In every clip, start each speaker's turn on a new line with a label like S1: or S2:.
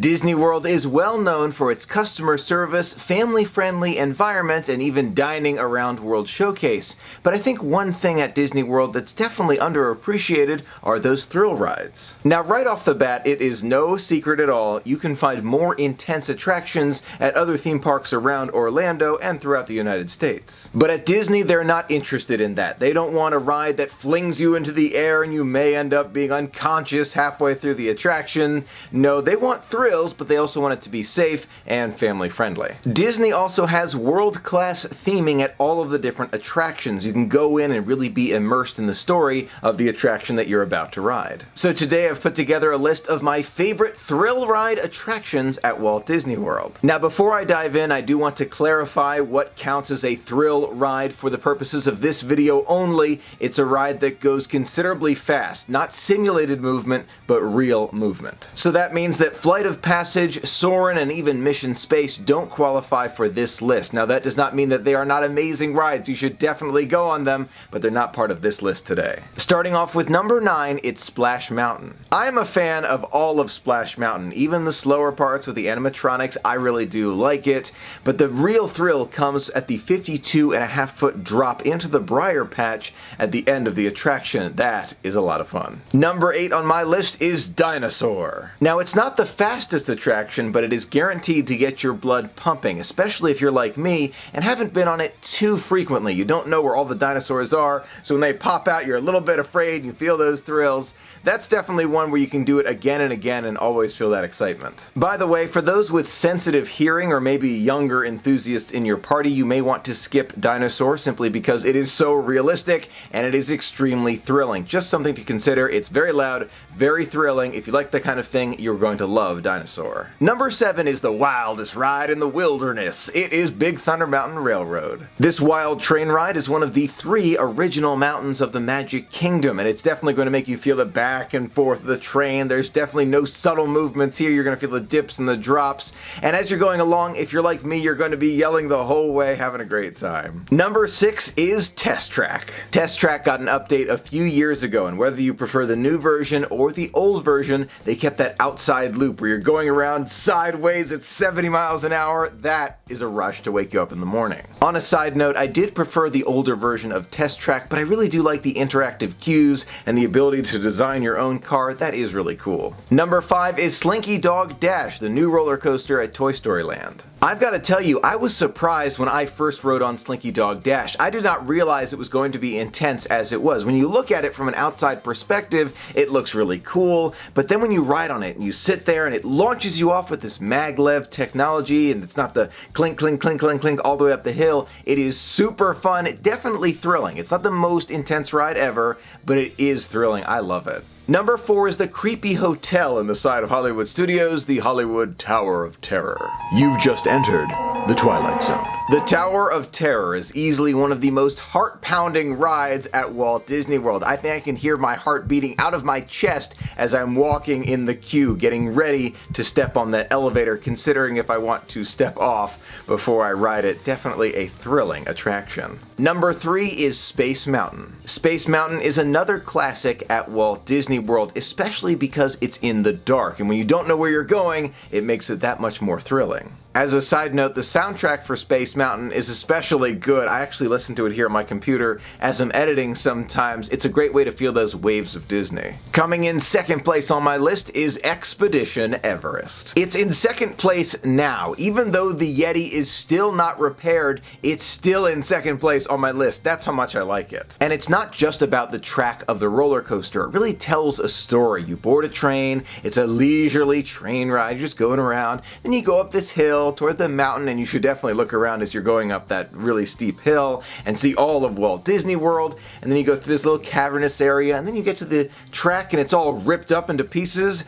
S1: Disney World is well known for its customer service, family-friendly environment, and even dining around World Showcase. But I think one thing at Disney World that's definitely underappreciated are those thrill rides. Now right off the bat, it is no secret at all, you can find more intense attractions at other theme parks around Orlando and throughout the United States. But at Disney, they're not interested in that. They don't want a ride that flings you into the air and you may end up being unconscious halfway through the attraction. No, they want thrills, but they also want it to be safe and family friendly. Disney also has world-class theming at all of the different attractions. You can go in and really be immersed in the story of the attraction that you're about to ride. So today I've put together a list of my favorite thrill ride attractions at Walt Disney World. Now before I dive in, I do want to clarify what counts as a thrill ride. For the purposes of this video only, it's a ride that goes considerably fast, not simulated movement, but real movement. So that means that Flight of Passage, Soarin', and even Mission Space don't qualify for this list. Now that does not mean that they are not amazing rides. You should definitely go on them, but they're not part of this list today. Starting off with number 9, it's Splash Mountain. I am a fan of all of Splash Mountain, even the slower parts with the animatronics. I really do like it, but the real thrill comes at the 52.5-foot drop into the Briar Patch at the end of the attraction. That is a lot of fun. Number 8 on my list is Dinosaur. Now it's not the fastest attraction, but it is guaranteed to get your blood pumping, especially if you're like me and haven't been on it too frequently. You don't know where all the dinosaurs are, so when they pop out you're a little bit afraid, you feel those thrills. That's definitely one where you can do it again and again and always feel that excitement. By the way, for those with sensitive hearing or maybe younger enthusiasts in your party, you may want to skip Dinosaur simply because it is so realistic and it is extremely thrilling. Just something to consider. It's very loud, very thrilling. If you like that kind of thing, you're going to love Dinosaur. Number 7 is the wildest ride in the wilderness. It is Big Thunder Mountain Railroad. This wild train ride is one of the 3 original mountains of the Magic Kingdom, and it's definitely going to make you feel the back and forth of the train. There's definitely no subtle movements here. You're going to feel the dips and the drops, and as you're going along, if you're like me, you're going to be yelling the whole way, having a great time. Number 6 is Test Track. Test Track got an update a few years ago, and whether you prefer the new version or the old version, they kept that outside loop where you're going around sideways at 70 miles an hour. That is a rush to wake you up in the morning. On a side note, I did prefer the older version of Test Track, but I really do like the interactive cues and the ability to design your own car. That is really cool. Number 5 is Slinky Dog Dash, the new roller coaster at Toy Story Land. I've got to tell you, I was surprised when I first rode on Slinky Dog Dash. I did not realize it was going to be intense as it was. When you look at it from an outside perspective, it looks really cool, but then when you ride on it and you sit there and it launches you off with this maglev technology, and it's not the clink, clink, clink, clink, clink all the way up the hill, it is super fun, definitely thrilling. It's not the most intense ride ever, but it is thrilling. I love it. Number 4 is the creepy hotel in the side of Hollywood Studios, the Hollywood Tower of Terror. You've just entered the Twilight Zone. The Tower of Terror is easily one of the most heart-pounding rides at Walt Disney World. I think I can hear my heart beating out of my chest as I'm walking in the queue, getting ready to step on that elevator, considering if I want to step off before I ride it. Definitely a thrilling attraction. Number 3 is Space Mountain. Space Mountain is another classic at Walt Disney World, especially because it's in the dark, and when you don't know where you're going, it makes it that much more thrilling. As a side note, the soundtrack for Space Mountain is especially good. I actually listen to it here on my computer as I'm editing sometimes. It's a great way to feel those waves of Disney. Coming in second place on my list is Expedition Everest. It's in second place now. Even though the Yeti is still not repaired, it's still in second place on my list. That's how much I like it. And it's not just about the track of the roller coaster. It really tells a story. You board a train, it's a leisurely train ride, you're just going around, then you go up this hill toward the mountain, and you should definitely look around as you're going up that really steep hill and see all of Walt Disney World, and then you go through this little cavernous area, and then you get to the track and it's all ripped up into pieces.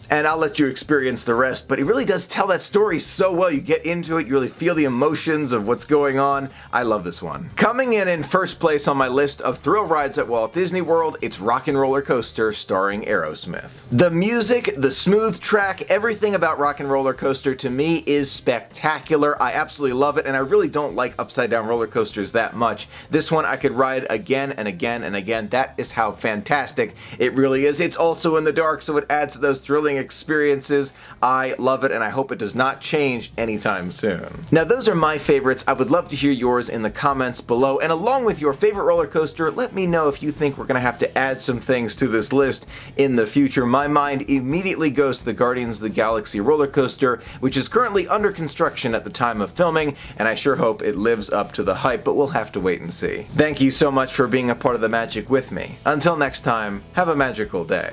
S1: And I'll let you experience the rest, but it really does tell that story so well. You get into it, you really feel the emotions of what's going on. I love this one. Coming in first place on my list of thrill rides at Walt Disney World, it's Rock 'n' Roller Coaster starring Aerosmith. The music, the smooth track, everything about Rock 'n' Roller Coaster to me is spectacular. I absolutely love it, and I really don't like upside down roller coasters that much. This one I could ride again and again and again. That is how fantastic it really is. It's also in the dark, so it adds to those thrilling learning experiences. I love it, and I hope it does not change anytime soon. Now, those are my favorites. I would love to hear yours in the comments below, and along with your favorite roller coaster, let me know if you think we're going to have to add some things to this list in the future. My mind immediately goes to the Guardians of the Galaxy roller coaster, which is currently under construction at the time of filming, and I sure hope it lives up to the hype, but we'll have to wait and see. Thank you so much for being a part of the magic with me. Until next time, have a magical day.